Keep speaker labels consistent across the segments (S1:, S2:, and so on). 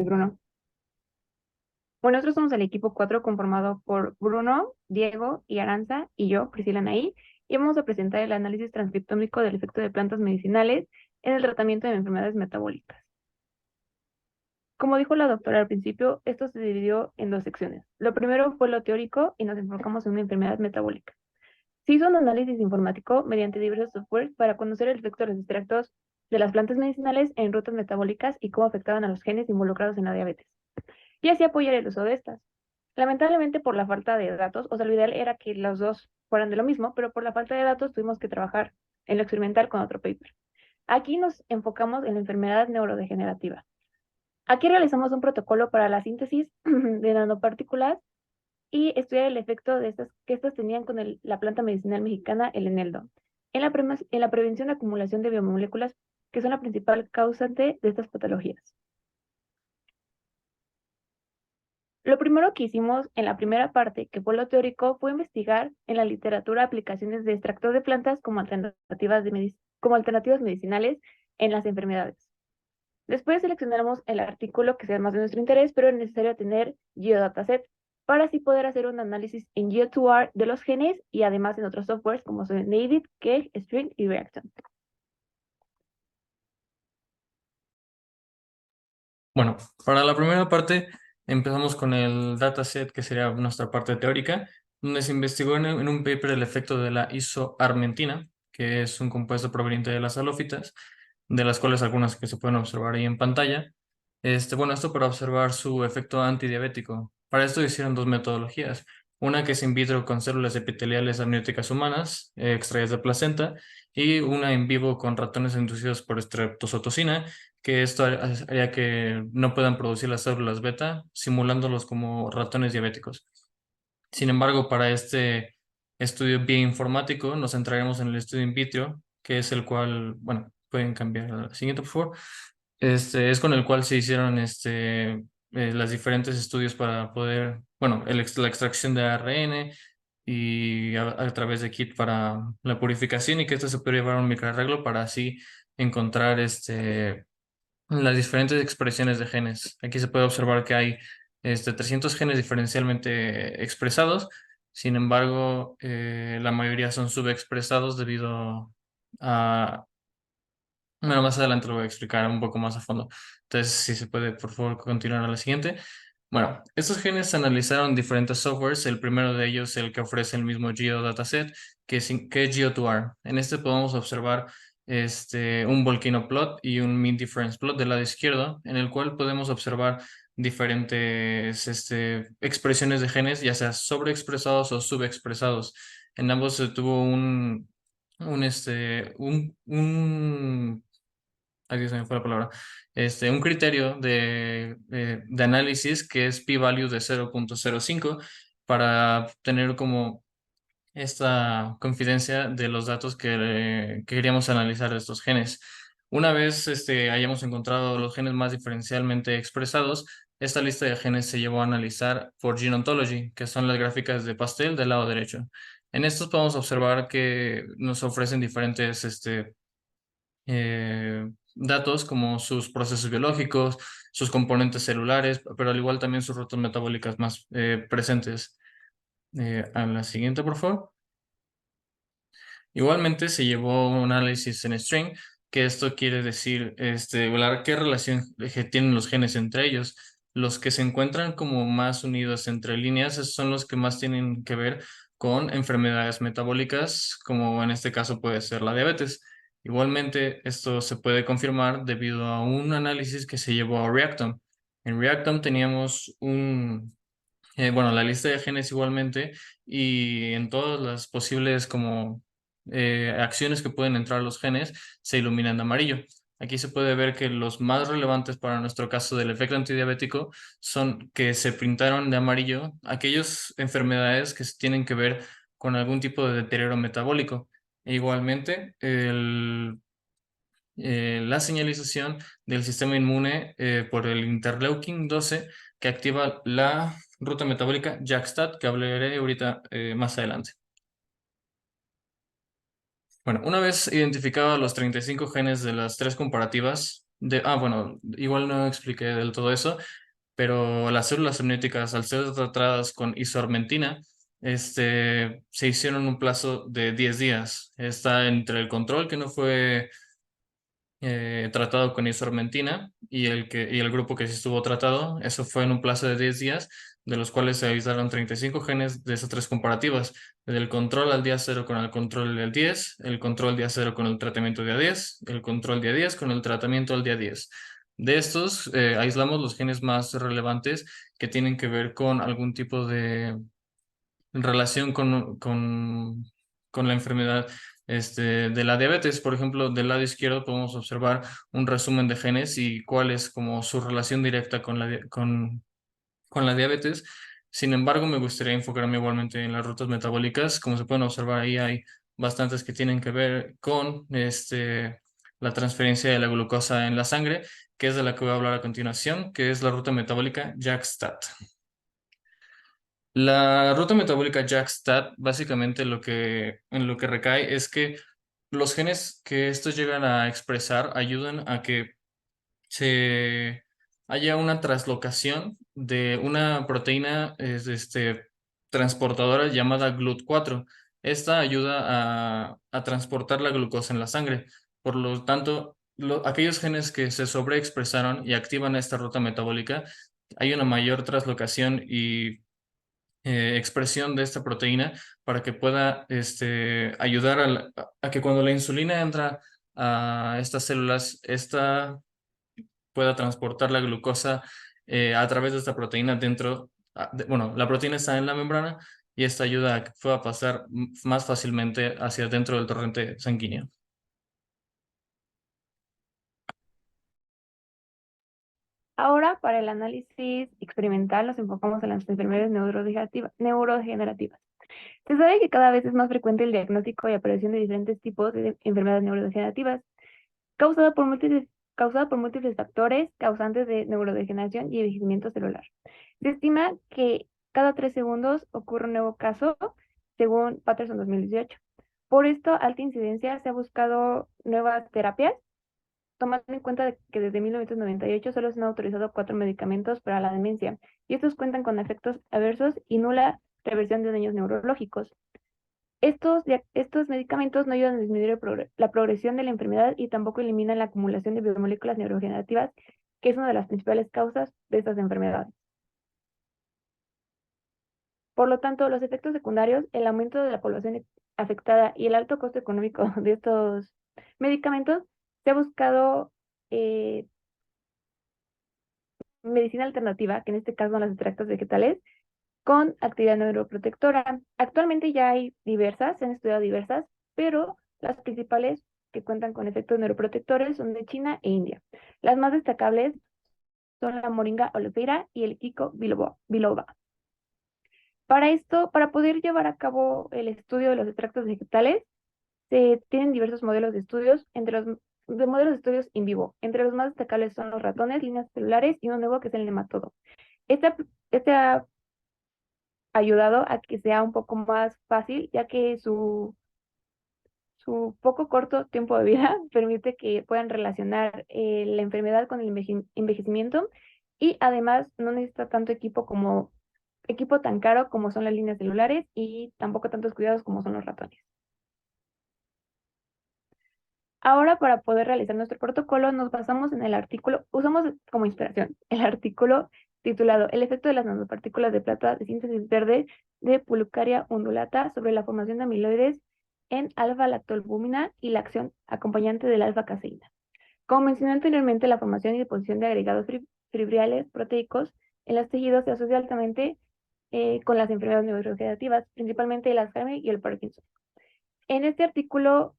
S1: Bruno. Bueno, nosotros somos el equipo 4 conformado por Bruno, Diego y Aranza y yo, Priscila Naí, y vamos a presentar el análisis transcriptómico del efecto de plantas medicinales en el tratamiento de enfermedades metabólicas. Como dijo la doctora al principio, esto se dividió en dos secciones. Lo primero fue lo teórico y nos enfocamos en una enfermedad metabólica. Se hizo un análisis informático mediante diversos softwares para conocer el efecto de los extractos de las plantas medicinales en rutas metabólicas y cómo afectaban a los genes involucrados en la diabetes, y así apoyar el uso de estas. Lamentablemente por la falta de datos, o sea, lo ideal era que los dos fueran de lo mismo, pero por la falta de datos tuvimos que trabajar en lo experimental con otro paper. Aquí nos enfocamos en la enfermedad neurodegenerativa. Aquí realizamos un protocolo para la síntesis de nanopartículas y estudiar el efecto de estas que estas tenían con la planta medicinal mexicana, el eneldo, en la prevención de acumulación de biomoléculas que son la principal causante de estas patologías. Lo primero que hicimos en la primera parte, que fue lo teórico, fue investigar en la literatura aplicaciones de extractos de plantas como alternativas medicinales en las enfermedades. Después seleccionamos el artículo que sea más de nuestro interés, pero es necesario tener GeoDataset para así poder hacer un análisis en Geo2R de los genes y además en otros softwares como son Native, Kegged, String y Reacton.
S2: Bueno, para la primera parte empezamos con el dataset, que sería nuestra parte teórica, donde se investigó en un paper el efecto de la isoarmentina, que es un compuesto proveniente de las halófitas, de las cuales algunas que se pueden observar ahí en pantalla. Bueno, esto para observar su efecto antidiabético. Para esto hicieron dos metodologías. Una que es in vitro con células epiteliales amnióticas humanas, extraídas de placenta, y una en vivo con ratones inducidos por estreptozotocina, que esto haría que no puedan producir las células beta, simulándolos como ratones diabéticos. Sin embargo, para este estudio bioinformático nos centraremos en el estudio in vitro, que es el cual, bueno, pueden cambiar a la siguiente, por favor. Es con el cual se hicieron las diferentes estudios para poder, bueno, la extracción de ARN y a través de kit para la purificación, y que esto se puede llevar a un microarreglo para así encontrar las diferentes expresiones de genes. Aquí se puede observar que hay 300 genes diferencialmente expresados. Sin embargo, la mayoría son subexpresados debido a... Bueno, más adelante lo voy a explicar un poco más a fondo. Entonces, si se puede, por favor, continuar a la siguiente. Bueno, estos genes se analizaron en diferentes softwares. El primero de ellos, el que ofrece el mismo GeoDataset, que es Geo2R. En este podemos observar un volcano plot y un mean difference plot del lado izquierdo, en el cual podemos observar diferentes expresiones de genes, ya sea sobreexpresados o subexpresados. En ambos se tuvo ay, Dios, se me fue la palabra, un criterio de análisis que es p-value de 0.05 para tener como esta confidencia de los datos que queríamos analizar de estos genes. Una vez hayamos encontrado los genes más diferencialmente expresados, esta lista de genes se llevó a analizar por Gene Ontology, que son las gráficas de pastel del lado derecho. En estos podemos observar que nos ofrecen diferentes datos como sus procesos biológicos, sus componentes celulares, pero al igual también sus rutas metabólicas más presentes. A la siguiente, por favor. Igualmente se llevó un análisis en string, que esto quiere decir qué relación tienen los genes entre ellos. Los que se encuentran como más unidos entre líneas, esos son los que más tienen que ver con enfermedades metabólicas, como en este caso puede ser la diabetes. Igualmente, esto se puede confirmar debido a un análisis que se llevó a Reactome. En Reactome teníamos la lista de genes igualmente, y en todas las posibles como acciones que pueden entrar los genes se iluminan de amarillo. Aquí se puede ver que los más relevantes para nuestro caso del efecto antidiabético son que se pintaron de amarillo aquellas enfermedades que tienen que ver con algún tipo de deterioro metabólico. E igualmente, la señalización del sistema inmune por el interleukin 12, que activa la ruta metabólica JAK-STAT, que hablaré ahorita más adelante. Bueno, una vez identificados los 35 genes de las tres comparativas, Bueno, igual no expliqué del todo eso, pero las células amnióticas, al ser tratadas con isoarmentina, se hicieron un plazo de 10 días. Está entre el control que no fue tratado con isormentina y el grupo que sí estuvo tratado. Eso fue en un plazo de 10 días, de los cuales se aislaron 35 genes de esas tres comparativas, del control al día cero con el control del 10, el control día cero con el tratamiento día 10, el control día 10 con el tratamiento al día 10. De estos, aislamos los genes más relevantes que tienen que ver con algún tipo de en relación con la enfermedad de la diabetes. Por ejemplo, del lado izquierdo podemos observar un resumen de genes y cuál es como su relación directa con la diabetes. Sin embargo, me gustaría enfocarme igualmente en las rutas metabólicas. Como se pueden observar ahí, hay bastantes que tienen que ver con la transferencia de la glucosa en la sangre, que es de la que voy a hablar a continuación, que es la ruta metabólica JAK-STAT. La ruta metabólica JAK-STAT, básicamente en lo que recae es que los genes que estos llegan a expresar ayudan a que se haya una translocación de una proteína transportadora llamada GLUT4. Esta ayuda a transportar la glucosa en la sangre. Por lo tanto, aquellos genes que se sobreexpresaron y activan esta ruta metabólica, hay una mayor translocación y expresión de esta proteína para que pueda ayudar a que cuando la insulina entra a estas células, esta pueda transportar la glucosa a través de esta proteína bueno, la proteína está en la membrana y esta ayuda a que pueda pasar más fácilmente hacia dentro del torrente sanguíneo.
S1: Ahora, para el análisis experimental, nos enfocamos en las enfermedades neurodegenerativas. Se sabe que cada vez es más frecuente el diagnóstico y aparición de diferentes tipos de enfermedades neurodegenerativas, causada por múltiples factores causantes de neurodegeneración y envejecimiento celular. Se estima que cada 3 segundos ocurre un nuevo caso, según Patterson 2018. Por esto, alta incidencia, se ha buscado nuevas terapias, tomando en cuenta que desde 1998 solo se han autorizado 4 medicamentos para la demencia, y estos cuentan con efectos adversos y nula reversión de daños neurológicos. Estos medicamentos no ayudan a disminuir la progresión de la enfermedad y tampoco eliminan la acumulación de biomoléculas neurodegenerativas, que es una de las principales causas de estas enfermedades. Por lo tanto, los efectos secundarios, el aumento de la población afectada y el alto costo económico de estos medicamentos, se ha buscado medicina alternativa, que en este caso son los extractos vegetales, con actividad neuroprotectora. Actualmente ya hay diversas, se han estudiado diversas, pero las principales que cuentan con efectos neuroprotectores son de China e India. Las más destacables son la moringa oleifera y el ginkgo biloba. Para esto, para poder llevar a cabo el estudio de los extractos vegetales, se tienen diversos modelos de estudios, de modelos de estudios in vivo. Entre los más destacables son los ratones, líneas celulares y uno nuevo que es el nematodo. Este, este ha ayudado a que sea un poco más fácil, ya que su poco corto tiempo de vida permite que puedan relacionar la enfermedad con el envejecimiento, y además no necesita tanto equipo tan caro como son las líneas celulares, y tampoco tantos cuidados como son los ratones. Ahora, para poder realizar nuestro protocolo, nos basamos en el artículo, usamos como inspiración el artículo titulado El efecto de las nanopartículas de plata de síntesis verde de Pulcaria undulata sobre la formación de amiloides en alfa-lactalbúmina y la acción acompañante de la alfa-caseína. Como mencioné anteriormente, la formación y deposición de agregados fibriliales proteicos en los tejidos se asocia altamente con las enfermedades neurodegenerativas, principalmente el Alzheimer y el Parkinson. En este artículo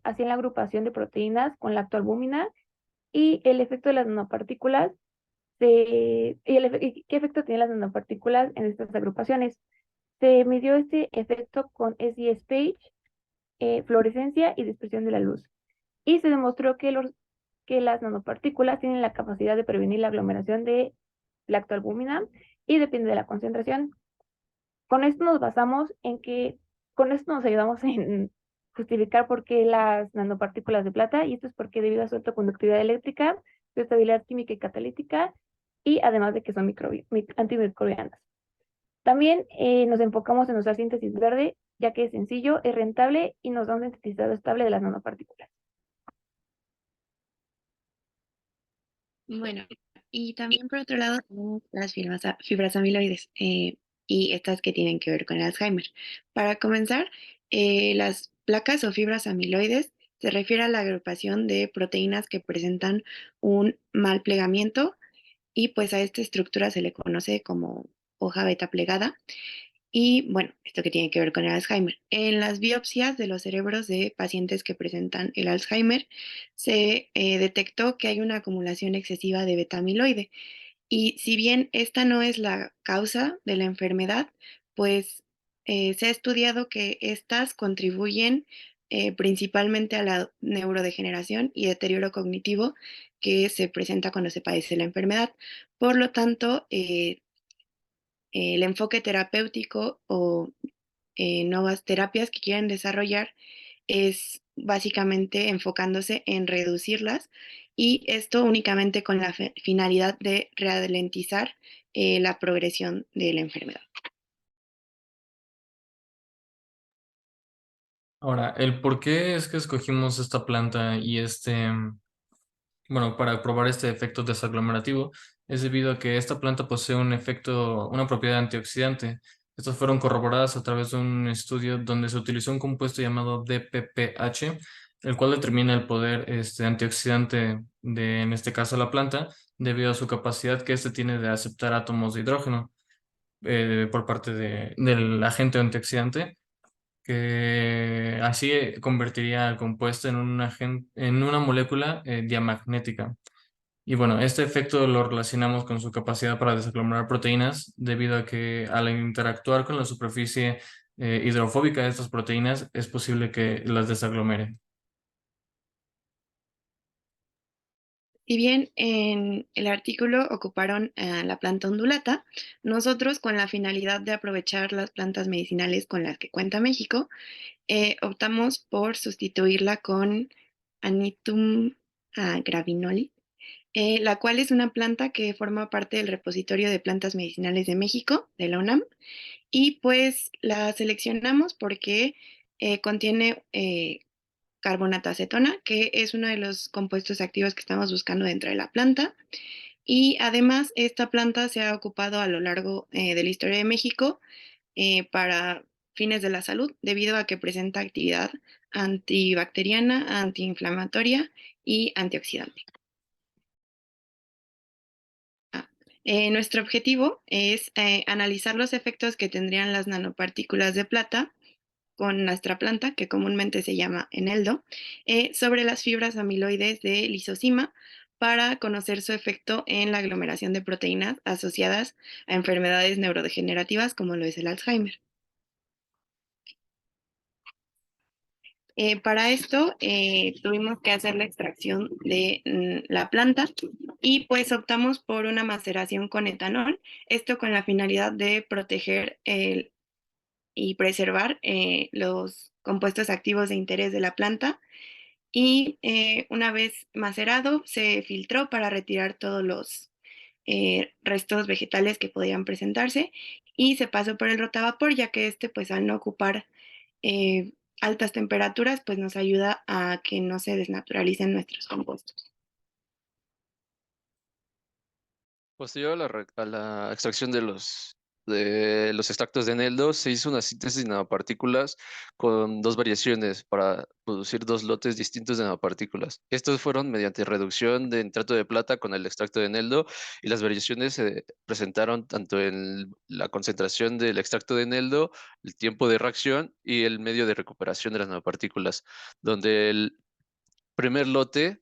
S1: hacían la agrupación de proteínas con lactoalbúmina y el efecto de las nanopartículas y qué efecto tienen las nanopartículas en estas agrupaciones. Se midió este efecto con SDSPage, fluorescencia y dispersión de la luz. Y se demostró que las nanopartículas tienen la capacidad de prevenir la aglomeración de lactoalbúmina y depende de la concentración. Con esto nos basamos en que, con esto nos ayudamos en justificar por qué las nanopartículas de plata, y esto es porque debido a su alta conductividad eléctrica su estabilidad química y catalítica, y además de que son antimicrobianas. También nos enfocamos en usar síntesis verde, ya que es sencillo, es rentable y nos da un sintetizado estable de las nanopartículas.
S3: Bueno, y también por otro lado tenemos las fibras amiloides y estas que tienen que ver con el Alzheimer. Para comenzar, las placas o fibras amiloides se refiere a la agrupación de proteínas que presentan un mal plegamiento y pues a esta estructura se le conoce como hoja beta plegada. Y bueno, esto que tiene que ver con el Alzheimer. En las biopsias de los cerebros de pacientes que presentan el Alzheimer, se detectó que hay una acumulación excesiva de beta amiloide. Y si bien esta no es la causa de la enfermedad, pues se ha estudiado que estas contribuyen principalmente a la neurodegeneración y deterioro cognitivo que se presenta cuando se padece la enfermedad. Por lo tanto, el enfoque terapéutico o nuevas terapias que quieren desarrollar es básicamente enfocándose en reducirlas y esto únicamente con la finalidad de ralentizar la progresión de la enfermedad.
S2: Ahora, el por qué es que escogimos esta planta y bueno, para probar este efecto desaglomerativo, es debido a que esta planta posee un efecto, una propiedad antioxidante. Estas fueron corroboradas a través de un estudio donde se utilizó un compuesto llamado DPPH, el cual determina el poder antioxidante de, en este caso, la planta, debido a su capacidad que éste tiene de aceptar átomos de hidrógeno por parte del agente antioxidante que así convertiría al compuesto en en una molécula diamagnética. Y bueno, este efecto lo relacionamos con su capacidad para desaglomerar proteínas, debido a que al interactuar con la superficie hidrofóbica de estas proteínas, es posible que las desaglomere.
S3: Si bien en el artículo ocuparon la planta ondulata, nosotros con la finalidad de aprovechar las plantas medicinales con las que cuenta México, optamos por sustituirla con Anitum gravinoli, la cual es una planta que forma parte del repositorio de plantas medicinales de México, de la UNAM, y pues la seleccionamos porque contiene carbonato acetona, que es uno de los compuestos activos que estamos buscando dentro de la planta. Y además, esta planta se ha ocupado a lo largo de la historia de México para fines de la salud, debido a que presenta actividad antibacteriana, antiinflamatoria y antioxidante. Ah, nuestro objetivo es analizar los efectos que tendrían las nanopartículas de plata con nuestra planta, que comúnmente se llama eneldo, sobre las fibras amiloides de lisozima para conocer su efecto en la aglomeración de proteínas asociadas a enfermedades neurodegenerativas como lo es el Alzheimer. Para esto tuvimos que hacer la extracción de la planta y pues optamos por una maceración con etanol, esto con la finalidad de proteger y preservar los compuestos activos de interés de la planta y una vez macerado se filtró para retirar todos los restos vegetales que podían presentarse y se pasó por el rotavapor ya que este pues al no ocupar eh, altas temperaturas pues nos ayuda a que no se desnaturalicen nuestros compuestos.
S4: Posterior a a la extracción de los extractos de eneldo, se hizo una síntesis de nanopartículas con dos variaciones para producir dos lotes distintos de nanopartículas. Estos fueron mediante reducción de nitrato de plata con el extracto de eneldo y las variaciones se presentaron tanto en la concentración del extracto de eneldo, el tiempo de reacción y el medio de recuperación de las nanopartículas, donde el primer lote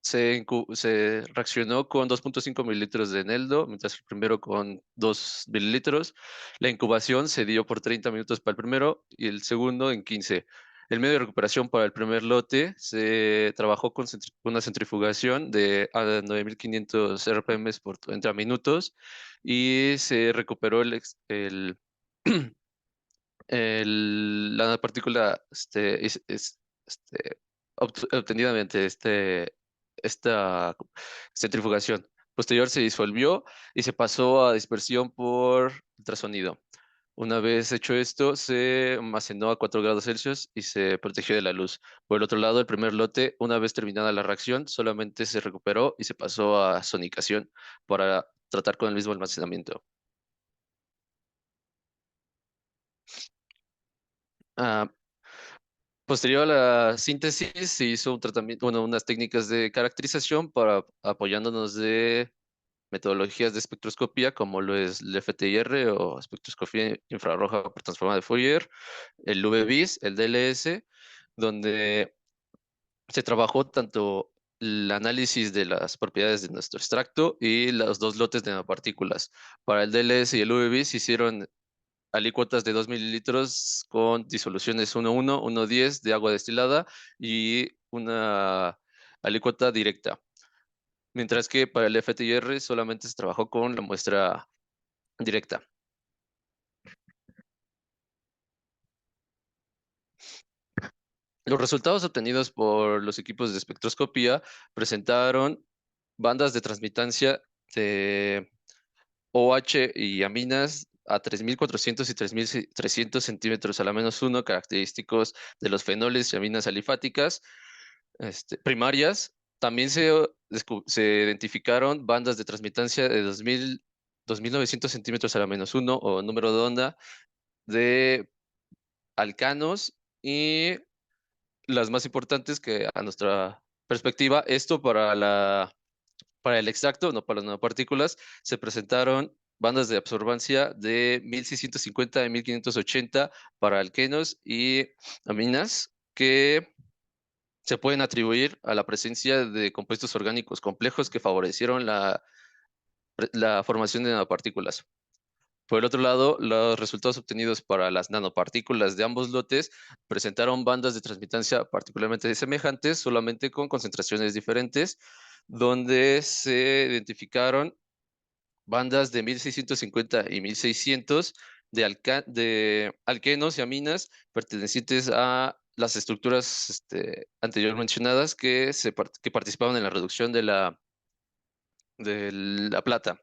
S4: se reaccionó con 2.5 mililitros de eneldo, mientras que el primero con 2 mililitros. La incubación se dio por 30 minutos para el primero y el segundo en 15. El medio de recuperación para el primer lote se trabajó con una centrifugación de a 9500 RPM por 30 minutos y se recuperó la partícula obtenida mediante esta centrifugación. Posterior se disolvió y se pasó a dispersión por ultrasonido. Una vez hecho esto, se almacenó a 4 grados Celsius y se protegió de la luz. Por el otro lado, el primer lote, una vez terminada la reacción, solamente se recuperó y se pasó a sonicación para tratar con el mismo almacenamiento. Ah, Posterior a la síntesis, se hizo un tratamiento, bueno, unas técnicas de caracterización para apoyándonos de metodologías de espectroscopía, como lo es el FTIR o espectroscopía infrarroja por transformada de Fourier, el UV-Vis, el DLS, donde se trabajó tanto el análisis de las propiedades de nuestro extracto y los dos lotes de nanopartículas. Para el DLS y el UV-Vis se hicieron alícuotas de 2 mililitros con disoluciones 1,1, 1,10 de agua destilada y una alícuota directa. Mientras que para el FTIR solamente se trabajó con la muestra directa. Los resultados obtenidos por los equipos de espectroscopía presentaron bandas de transmitancia de OH y aminas a 3.400 y 3.300 centímetros a la -1, característicos de los fenoles y aminas alifáticas primarias. También se identificaron bandas de transmitancia de 2.900 centímetros a la -1 o número de onda de alcanos y las más importantes que a nuestra perspectiva, esto para el extracto, no para las nanopartículas, se presentaron bandas de absorbancia de 1.650 y 1.580 para alquenos y aminas que se pueden atribuir a la presencia de compuestos orgánicos complejos que favorecieron la formación de nanopartículas. Por el otro lado, los resultados obtenidos para las nanopartículas de ambos lotes presentaron bandas de transmitancia particularmente semejantes, solamente con concentraciones diferentes, donde se identificaron bandas de 1.650 y 1.600 de alquenos y aminas pertenecientes a las estructuras anterior mencionadas que participaban en la reducción de la plata.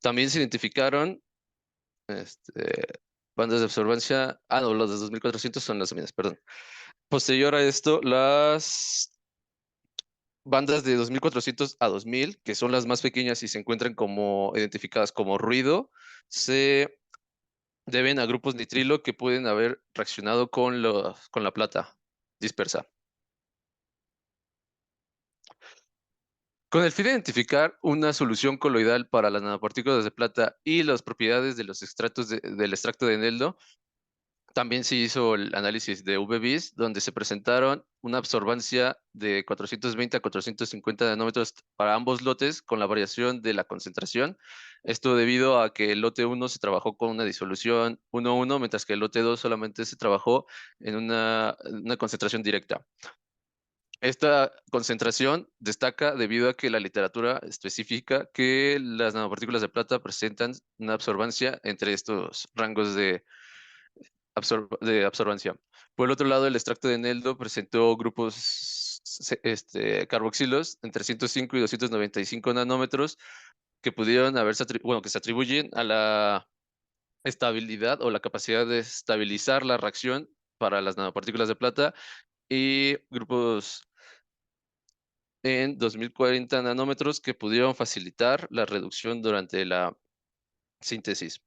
S4: También se identificaron bandas de absorbancia. No, los de 2.400 son las aminas, perdón. Posterior a esto, las bandas de 2.400 a 2.000, que son las más pequeñas y se encuentran como identificadas como ruido, se deben a grupos nitrilo que pueden haber reaccionado con la plata dispersa. Con el fin de identificar una solución coloidal para las nanopartículas de plata y las propiedades de los extractos del extracto de eneldo, también se hizo el análisis de UV-Vis, donde se presentaron una absorbancia de 420 a 450 nanómetros para ambos lotes, con la variación de la concentración. Esto debido a que el lote 1 se trabajó con una disolución 1,1, mientras que el lote 2 solamente se trabajó en una concentración directa. Esta concentración destaca debido a que la literatura especifica que las nanopartículas de plata presentan una absorbancia entre estos rangos de absorbancia. Por el otro lado, el extracto de eneldo presentó grupos carboxilos entre 105 y 295 nanómetros que pudieron que se atribuyen a la estabilidad o la capacidad de estabilizar la reacción para las nanopartículas de plata y grupos en 2040 nanómetros que pudieron facilitar la reducción durante la síntesis.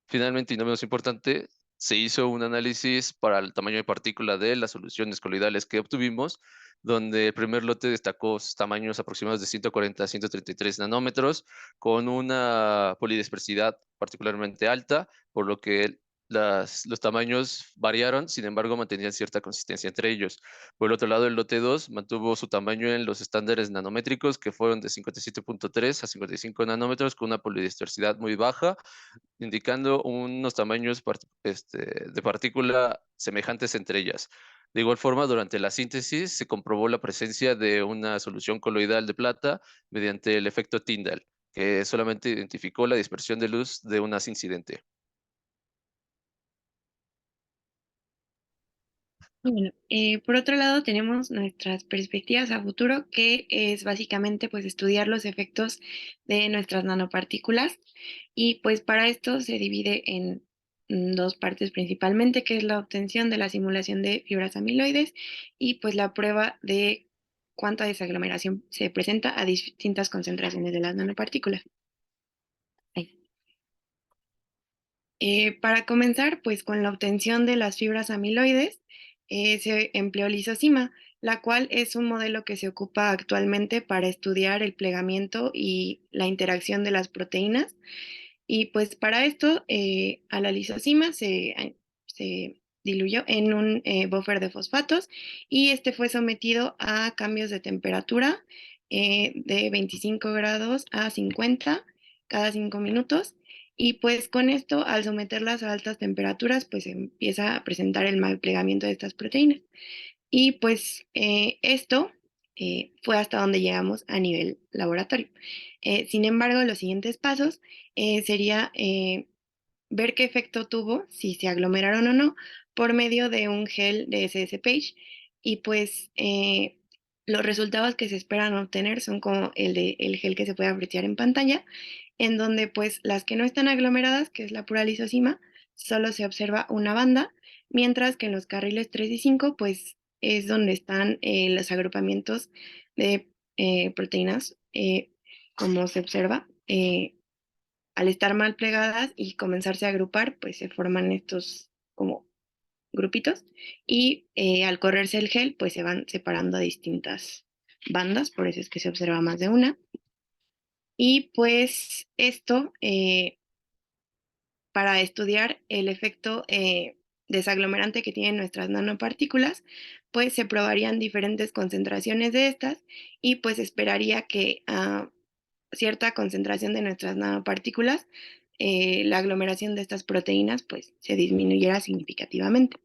S4: Finalmente, y no menos importante, se hizo un análisis para el tamaño de partícula de las soluciones coloidales que obtuvimos, donde el primer lote destacó tamaños aproximados de 140 a 133 nanómetros, con una polidispersidad particularmente alta, por lo que los tamaños variaron, sin embargo, mantenían cierta consistencia entre ellos. Por el otro lado, el lote 2 mantuvo su tamaño en los estándares nanométricos, que fueron de 57.3 a 55 nanómetros, con una polidispersidad muy baja, indicando unos tamaños de partícula semejantes entre ellas. De igual forma, durante la síntesis se comprobó la presencia de una solución coloidal de plata mediante el efecto Tyndall, que solamente identificó la dispersión de luz de un haz incidente.
S3: Y bueno, por otro lado tenemos nuestras perspectivas a futuro, que es básicamente pues estudiar los efectos de nuestras nanopartículas y pues para esto se divide en dos partes principalmente, que es la obtención de la simulación de fibras amiloides y pues la prueba de cuánta desaglomeración se presenta a distintas concentraciones de las nanopartículas. Ahí. Para comenzar, pues con la obtención de las fibras amiloides, se empleó lisosima, la cual es un modelo que se ocupa actualmente para estudiar el plegamiento y la interacción de las proteínas. Y pues para esto, a la lisosima se diluyó en un buffer de fosfatos y este fue sometido a cambios de temperatura de 25 grados a 50 cada 5 minutos. Y pues con esto, al someterlas a altas temperaturas, pues se empieza a presentar el mal plegamiento de estas proteínas. Y pues esto fue hasta donde llegamos a nivel laboratorio. Sin embargo, los siguientes pasos sería ver qué efecto tuvo, si se aglomeraron o no, por medio de un gel de SS-Page. Y pues los resultados que se esperan obtener son como el gel que se puede apreciar en pantalla, en donde pues las que no están aglomeradas, que es la pura lisosima, solo se observa una banda, mientras que en los carriles 3 y 5 pues es donde están los agrupamientos de proteínas, como se observa. Al estar mal plegadas y comenzarse a agrupar, pues se forman estos como grupitos y al correrse el gel, pues se van separando a distintas bandas, por eso es que se observa más de una. Y pues esto, para estudiar el efecto desaglomerante que tienen nuestras nanopartículas, pues se probarían diferentes concentraciones de estas y pues esperaría que cierta concentración de nuestras nanopartículas, la aglomeración de estas proteínas pues se disminuyera significativamente.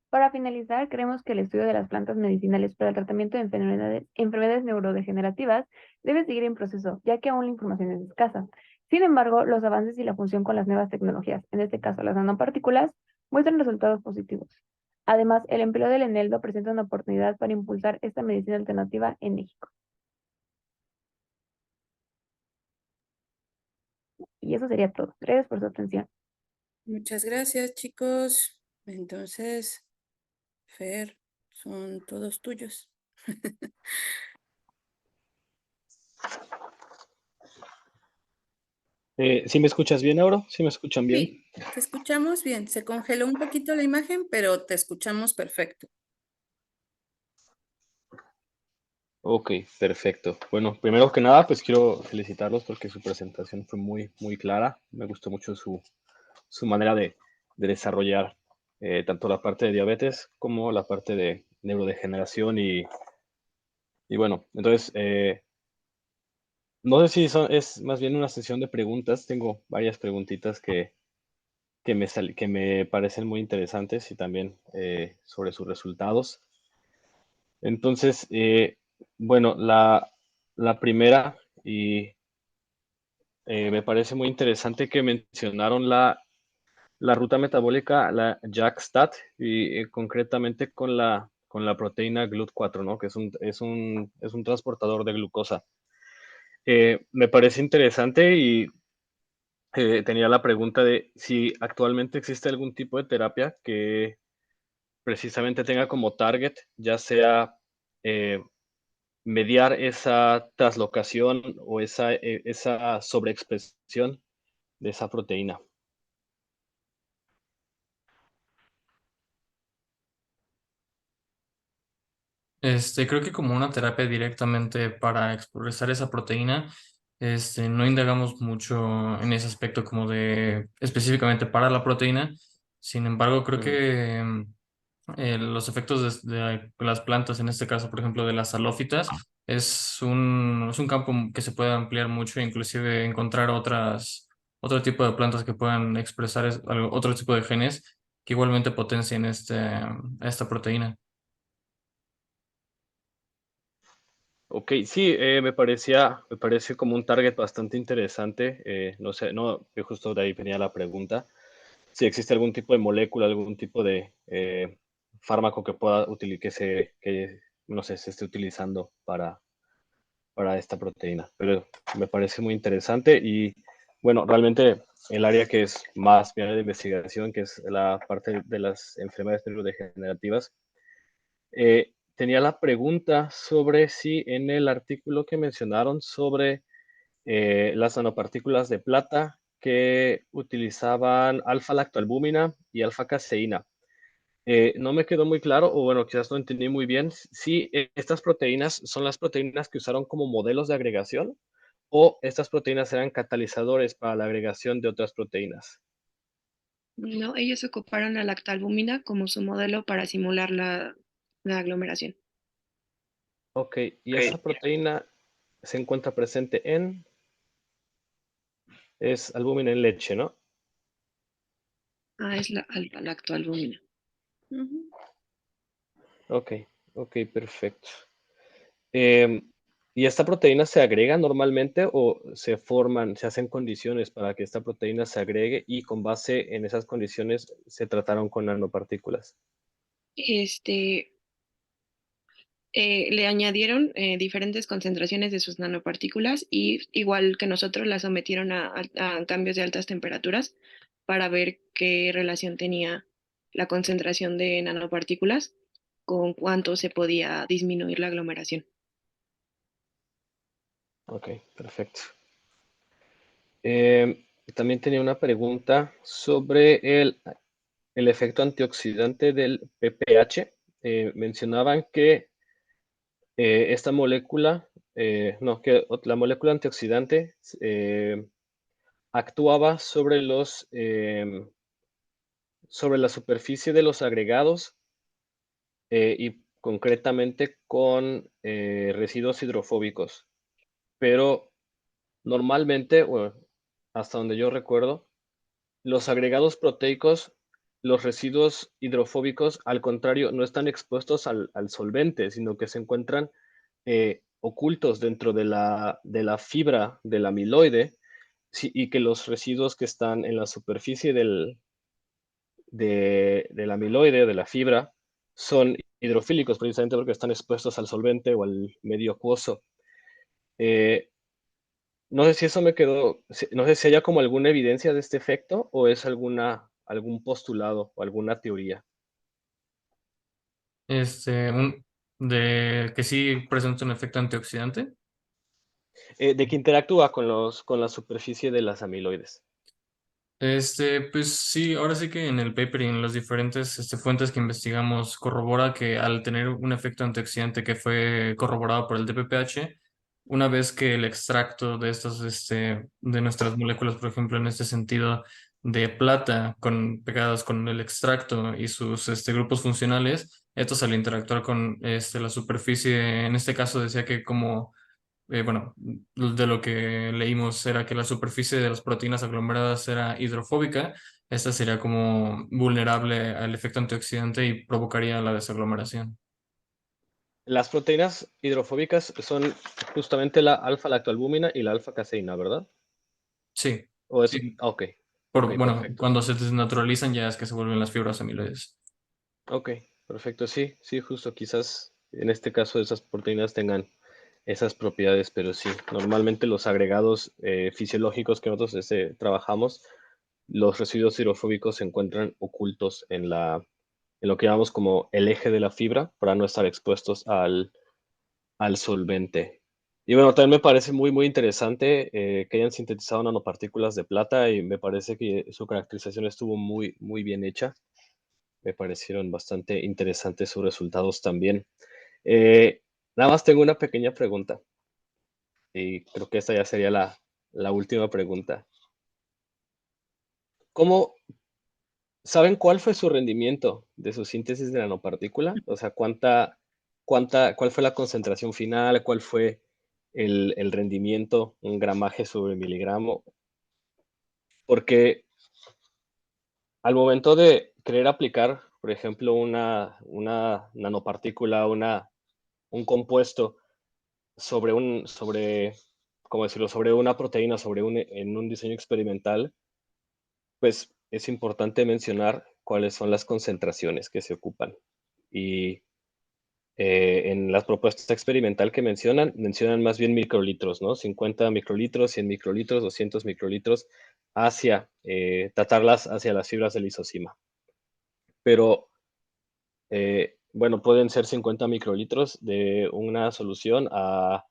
S1: Para finalizar, creemos que el estudio de las plantas medicinales para el tratamiento de enfermedades neurodegenerativas debe seguir en proceso, ya que aún la información es escasa. Sin embargo, los avances y la función con las nuevas tecnologías, en este caso las nanopartículas, muestran resultados positivos. Además, el empleo del eneldo presenta una oportunidad para impulsar esta medicina alternativa en México. Y eso sería todo. Gracias por su atención.
S5: Muchas gracias, chicos. Entonces, Fer, son todos tuyos.
S6: ¿Sí me escuchas bien, Auro? ¿Sí me escuchan bien?
S5: Sí, te escuchamos bien. Se congeló un poquito la imagen, pero te escuchamos perfecto.
S6: Ok, perfecto. Bueno, primero que nada, pues quiero felicitarlos porque su presentación fue muy clara. Me gustó mucho su manera de desarrollar tanto la parte de diabetes como la parte de neurodegeneración y bueno, entonces, no sé si es más bien una sesión de preguntas. Tengo varias preguntitas que me parecen muy interesantes y también sobre sus resultados. Entonces, bueno, la primera, y me parece muy interesante que mencionaron la ruta metabólica, la JAK-STAT, y concretamente con la proteína GLUT4, ¿no? Que es un transportador de glucosa. Me parece interesante y tenía la pregunta de si actualmente existe algún tipo de terapia que precisamente tenga como target, ya sea mediar esa translocación o esa sobreexpresión de esa proteína.
S2: Creo que como una terapia directamente para expresar esa proteína, no indagamos mucho en ese aspecto como de específicamente para la proteína. Sin embargo, creo que los efectos de las plantas, en este caso, por ejemplo, de las halófitas, es un campo que se puede ampliar mucho, inclusive encontrar otro tipo de plantas que puedan expresar otro tipo de genes que igualmente potencien esta proteína.
S6: Ok, sí, me parece como un target bastante interesante. No sé, no, que justo de ahí venía la pregunta. si existe algún tipo de molécula, algún tipo de fármaco que pueda no sé, se esté utilizando para esta proteína. Pero me parece muy interesante y bueno, realmente el área que es más mi área de investigación, que es la parte de las enfermedades neurodegenerativas, tenía la pregunta sobre si en el artículo que mencionaron sobre las nanopartículas de plata que utilizaban alfa-lactoalbúmina y alfa-caseína. No me quedó muy claro, o bueno, quizás no entendí muy bien, si estas proteínas son las proteínas que usaron como modelos de agregación o estas proteínas eran catalizadores para la agregación de otras proteínas.
S3: No, ellos ocuparon la lactalbúmina como su modelo para simular la aglomeración.
S6: Ok, y esa proteína se encuentra presente es albúmina en leche, ¿no?
S3: Es la lactalbúmina.
S5: Ujú.
S6: Ok, ok, perfecto. Em, ¿Y esta proteína se agrega normalmente o se hacen condiciones para que esta proteína se agregue y con base en esas condiciones se trataron con nanopartículas?
S3: Este, le añadieron diferentes concentraciones de sus nanopartículas y igual que nosotros las sometieron a cambios de altas temperaturas para ver qué relación tenía la concentración de nanopartículas con cuánto se podía disminuir la aglomeración.
S6: Ok, perfecto. Em, También tenía una pregunta sobre el efecto antioxidante del PPH. Mencionaban que esta molécula, no, que la molécula antioxidante actuaba sobre la superficie de los agregados y concretamente con residuos hidrofóbicos. Pero normalmente, bueno, hasta donde yo recuerdo, los agregados proteicos, los residuos hidrofóbicos, al contrario, no están expuestos al solvente, sino que se encuentran ocultos dentro de la fibra del amiloide, sí, y que los residuos que están en la superficie del amiloide, de la fibra, son hidrofílicos precisamente porque están expuestos al solvente o al medio acuoso. Eh, no sé si eso me quedó, no sé si haya como alguna evidencia de este efecto o es algún postulado o alguna teoría.
S2: De que sí presenta un efecto antioxidante.
S6: De que interactúa con la superficie de las amiloides.
S2: Pues sí, ahora sí que en el paper y en las diferentes fuentes que investigamos corrobora que al tener un efecto antioxidante que fue corroborado por el DPPH, una vez que el extracto de de nuestras moléculas, por ejemplo, en este sentido de plata, pegadas con el extracto y sus grupos funcionales, estos al interactuar con la superficie, en este caso decía que como bueno, de lo que leímos era que la superficie de las proteínas aglomeradas era hidrofóbica. Esta sería como vulnerable al efecto antioxidante y provocaría la desaglomeración.
S6: Las proteínas hidrofóbicas son justamente la alfa-lactoalbúmina y la alfa-caseína, ¿verdad?
S2: Sí,
S6: O es,
S2: sí.
S6: ok, ok,
S2: Bueno,
S6: perfecto.
S2: cuando se desnaturalizan ya es que se vuelven las fibras amiloides.
S6: Ok, perfecto, sí, sí, justo, quizás en este caso esas proteínas tengan esas propiedades, pero sí, normalmente los agregados fisiológicos que nosotros trabajamos, los residuos hidrofóbicos se encuentran ocultos en lo que llamamos como el eje de la fibra para no estar expuestos al solvente. Y bueno, también me parece muy, muy interesante que hayan sintetizado nanopartículas de plata y me parece que su caracterización estuvo muy, muy bien hecha. Me parecieron bastante interesantes sus resultados también. Nada más tengo una pequeña pregunta y creo que esta ya sería la última pregunta. ¿Cómo saben cuál fue su rendimiento de su síntesis de nanopartícula? O sea, cuál fue la concentración final? ¿Cuál fue el rendimiento, un gramaje sobre miligramo? Porque al momento de querer aplicar, por ejemplo, una nanopartícula, un compuesto ¿cómo decirlo? Sobre una proteína, en un diseño experimental, pues es importante mencionar cuáles son las concentraciones que se ocupan. Y en la propuesta experimental que mencionan más bien microlitros, ¿no? 50 microlitros, 100 microlitros, 200 microlitros, tratarlas hacia las fibras del lisocima. Pero, bueno, pueden ser 50 microlitros de una solución a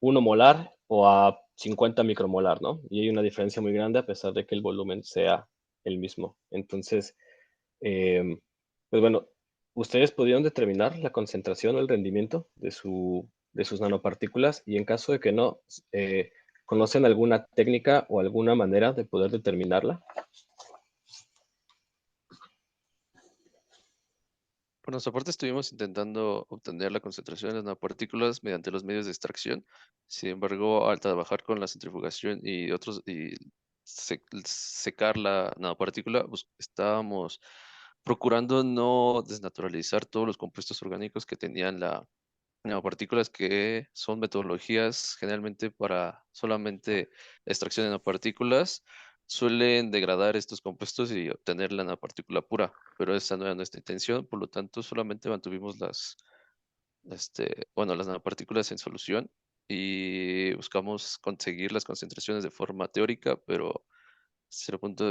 S6: 1 molar o a 50 micromolar, ¿no? Y hay una diferencia muy grande a pesar de que el volumen sea el mismo. Entonces, pues bueno, ustedes pudieron determinar la concentración o el rendimiento de sus nanopartículas, y en caso de que no, ¿conocen alguna técnica o alguna manera de poder determinarla?
S4: Por nuestra parte, estuvimos intentando obtener la concentración de las nanopartículas mediante los medios de extracción. Sin embargo, al trabajar con la centrifugación y otros y secar la nanopartícula, estábamos procurando no desnaturalizar todos los compuestos orgánicos que tenían la nanopartículas, que son metodologías generalmente para solamente extracción de nanopartículas. Suelen degradar estos compuestos y obtener la nanopartícula pura, pero esa no era nuestra intención, por lo tanto solamente mantuvimos las nanopartículas en solución y buscamos conseguir las concentraciones de forma teórica, pero cierto punto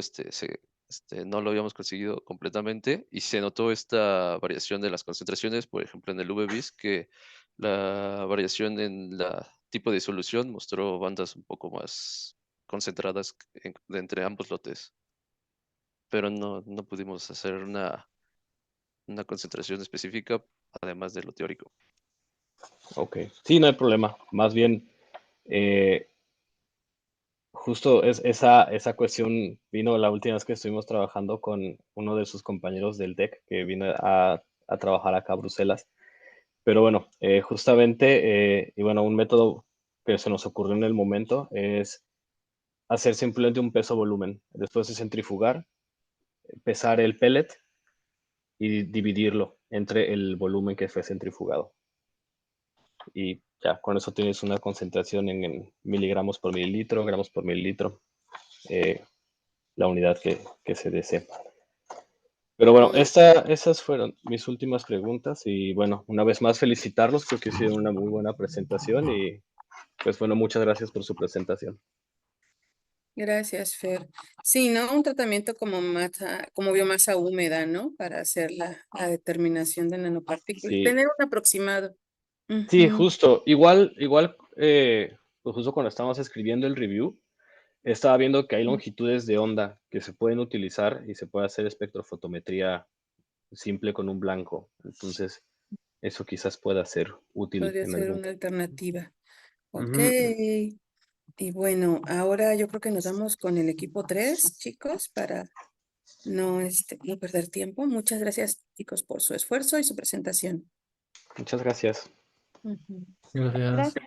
S4: no lo habíamos conseguido completamente, y se notó esta variación de las concentraciones, por ejemplo en el UV-Vis, que la variación en la tipo de solución mostró bandas un poco más concentradas entre ambos lotes, pero no pudimos hacer una concentración específica además de lo teórico.
S6: Ok, sí, no hay problema. Más bien, justo esa cuestión vino la última vez que estuvimos trabajando con uno de sus compañeros del DEC que vino a trabajar acá a Bruselas. Pero bueno, justamente, y bueno, un método que se nos ocurrió en el momento es hacer simplemente un peso-volumen. Después de centrifugar, pesar el pellet y dividirlo entre el volumen que fue centrifugado. Y ya, con eso tienes una concentración en miligramos por mililitro, gramos por mililitro, la unidad que se desee. Pero bueno, esas fueron mis últimas preguntas, y bueno, una vez más felicitarlos, creo que hicieron una muy buena presentación, y pues bueno, muchas gracias por su presentación.
S5: Gracias, Fer. Sí, ¿no? Un tratamiento como biomasa húmeda, ¿no? Para hacer la determinación de nanopartículas.
S6: Sí,
S5: Tener un aproximado.
S6: sí,
S5: Ujú.
S6: justo, pues justo cuando estábamos escribiendo el review, estaba viendo que hay longitudes de onda que se pueden utilizar y se puede hacer espectrofotometría simple con un blanco. Entonces, eso quizás pueda ser útil
S5: Podría
S6: en
S5: ser
S6: algún
S5: una
S6: caso.
S5: alternativa. Ok.
S6: Ujú.
S5: Y bueno, ahora yo creo que nos vamos con el equipo 3, chicos, para no perder tiempo. Muchas gracias, chicos, por su esfuerzo y su presentación.
S6: Muchas gracias.
S5: Ujú.
S2: Gracias.
S1: Gracias.